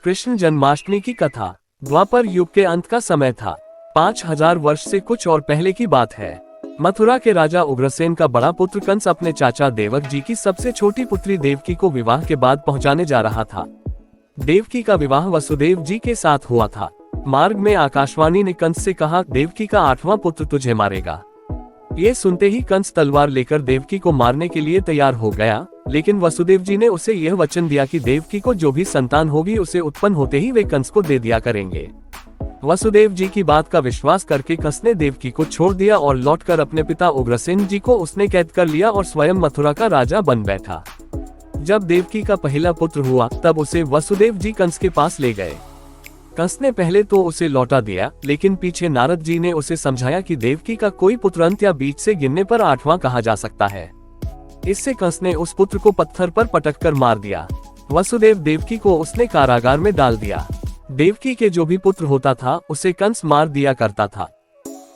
कृष्ण जन्माष्टमी की कथा। द्वापर युग के अंत का समय था। 5000 वर्ष से कुछ और पहले की बात है। मथुरा के राजा उग्रसेन का बड़ा पुत्र कंस अपने चाचा देवक जी की सबसे छोटी पुत्री देवकी को विवाह के बाद पहुंचाने जा रहा था। देवकी का विवाह वसुदेव जी के साथ हुआ था। मार्ग में आकाशवाणी ने कंस से कहा, देवकी का 8वां पुत्र तुझे मारेगा। ये सुनते ही कंस तलवार लेकर देवकी को मारने के लिए तैयार हो गया, लेकिन वसुदेव जी ने उसे यह वचन दिया कि देवकी को जो भी संतान होगी उसे उत्पन्न होते ही वे कंस को दे दिया करेंगे। वसुदेव जी की बात का विश्वास करके कंस ने देवकी को छोड़ दिया और लौटकर अपने पिता उग्रसेन जी को उसने कैद कर लिया और स्वयं मथुरा का राजा बन बैठा। जब देवकी का पहला पुत्र हुआ तब उसे वसुदेव जी कंस के पास ले गए। कंस ने पहले तो उसे लौटा दिया, लेकिन पीछे नारद जी ने उसे समझाया कि देवकी का कोई पुत्र अंत या बीच से गिनने पर 8वां कहा जा सकता है। इससे कंस ने उस पुत्र को पत्थर पर पटक कर मार दिया। वसुदेव देवकी को उसने कारागार में डाल दिया। देवकी के जो भी पुत्र होता था उसे कंस मार दिया करता था।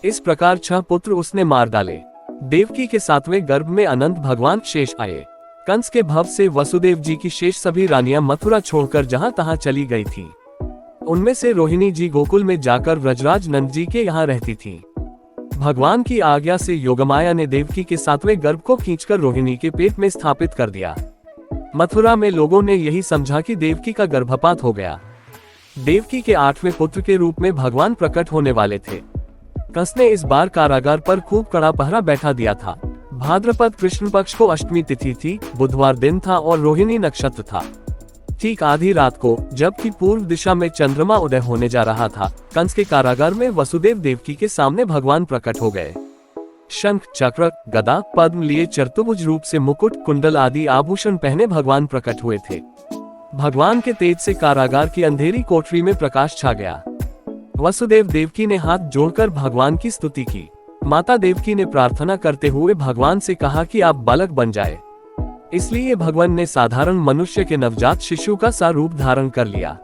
इस प्रकार 6 पुत्र उसने मार डाले। देवकी के 7वें गर्भ में अनंत भगवान शेष आए। कंस के भव से वसुदेव जी की शेष सभी रानियां मथुरा छोड़कर जहां तहां चली गई थी। उनमें से रोहिणी जी गोकुल में जाकर व्रजराज नंद जी के यहाँ रहती थी। भगवान की आज्ञा से योगमाया ने देवकी के 7वें गर्भ को खींचकर रोहिणी के पेट में स्थापित कर दिया। मथुरा में लोगों ने यही समझा कि देवकी का गर्भपात हो गया। देवकी के 8वें पुत्र के रूप में भगवान प्रकट होने वाले थे। कंस ने इस बार कारागार पर खूब कड़ा पहरा बैठा दिया था। भाद्रपद कृष्ण पक्ष को अष्टमी तिथि थी, बुधवार दिन था और रोहिणी नक्षत्र था। ठीक आधी रात को, जबकि पूर्व दिशा में चंद्रमा उदय होने जा रहा था, कंस के कारागार में वसुदेव देवकी के सामने भगवान प्रकट हो गए। शंख, चक्र, गदा, पद्म लिए चतुर्भुज रूप से मुकुट, कुंडल आदि आभूषण पहने भगवान प्रकट हुए थे। भगवान के तेज से कारागार की अंधेरी कोठरी में प्रकाश छा गया। वसुदेव देवकी ने हाथ जोड़कर भगवान की स्तुति की। माता देवकी ने प्रार्थना करते हुए भगवान से कहा कि आप बालक बन जाए। इसलिए भगवान ने साधारण मनुष्य के नवजात शिशु का सा रूप धारण कर लिया।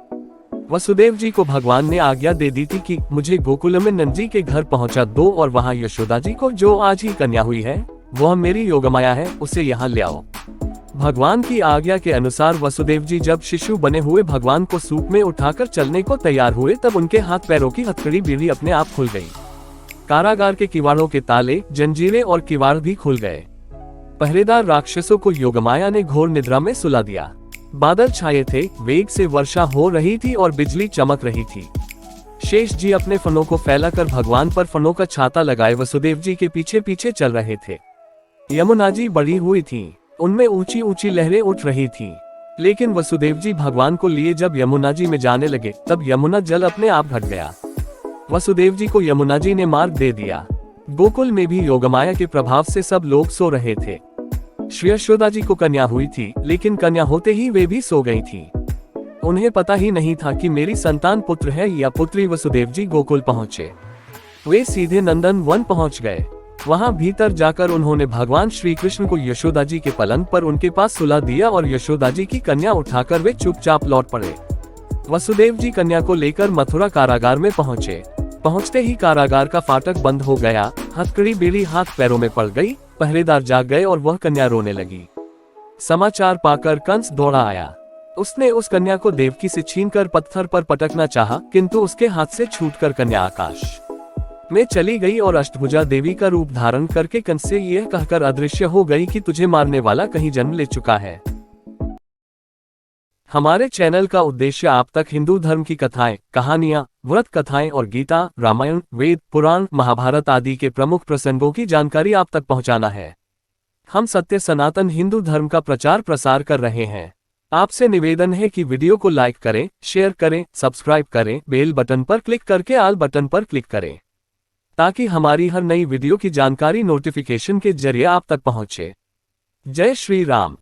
वसुदेव जी को भगवान ने आज्ञा दे दी थी कि मुझे गोकुल में नंद जी के घर पहुंचा दो और वहां यशोदा जी को, जो आज ही कन्या हुई है, वह मेरी योगमाया है, उसे यहाँ ले आओ। भगवान की आज्ञा के अनुसार वसुदेव जी जब शिशु बने हुए भगवान को सूप में उठाकर चलने को तैयार हुए तब उनके हाथ पैरों की हथकड़ी बीड़ी अपने आप खुल गई। कारागार के किवाड़ों के ताले, जंजीरें और किवाड़ भी खुल गए। पहरेदार राक्षसों को योगमाया ने घोर निद्रा में सुला दिया। बादल छाए थे, वेग से वर्षा हो रही थी और बिजली चमक रही थी। शेष जी अपने फनों को फैलाकर भगवान पर फनों का छाता लगाए वसुदेव जी के पीछे पीछे चल रहे थे। यमुना जी बढ़ी हुई थी, उनमें ऊंची ऊंची लहरें उठ रही थी। लेकिन वसुदेव जी भगवान को लिए जब यमुना जी में जाने लगे तब यमुना जल अपने आप घट गया। वसुदेव जी को यमुना जी ने मार्ग दे दिया। गोकुल में भी योगमाया के प्रभाव से सब लोग सो रहे थे। श्री यशोदा जी को कन्या हुई थी, लेकिन कन्या होते ही वे भी सो गई थी। उन्हें पता ही नहीं था कि मेरी संतान पुत्र है या पुत्री। वसुदेव जी गोकुल पहुंचे। वे सीधे नंदन वन पहुंच गए। वहां भीतर जाकर उन्होंने भगवान श्री कृष्ण को यशोदा जी के पलंग पर उनके पास सुला दिया और यशोदा जी की कन्या उठाकर वे चुपचाप लौट पड़े। वसुदेव जी कन्या को लेकर मथुरा कारागार में पहुंचे। पहुंचते ही कारागार का फाटक बंद हो गया। हथकड़ी बीड़ी हाथ पैरों में पड़ गई। पहरेदार जाग गए और वह कन्या रोने लगी। समाचार पाकर कंस दौड़ा आया। उसने उस कन्या को देवकी से छीनकर पत्थर पर पटकना चाहा, किंतु उसके हाथ से छूटकर कन्या आकाश में चली गई और अष्टभुजा देवी का रूप धारण करके कंस से यह कहकर अदृश्य हो गई कि तुझे मारने वाला कहीं जन्म ले चुका है। हमारे चैनल का उद्देश्य आप तक हिंदू धर्म की कथाएं, कहानियां, व्रत कथाएं और गीता, रामायण, वेद, पुराण, महाभारत आदि के प्रमुख प्रसंगों की जानकारी आप तक पहुंचाना है। हम सत्य सनातन हिंदू धर्म का प्रचार प्रसार कर रहे हैं। आपसे निवेदन है कि वीडियो को लाइक करें, शेयर करें, सब्सक्राइब करें, बेल बटन पर क्लिक करके ऑल बटन पर क्लिक करें, ताकि हमारी हर नई वीडियो की जानकारी नोटिफिकेशन के जरिए आप तक पहुंचे। जय श्री राम।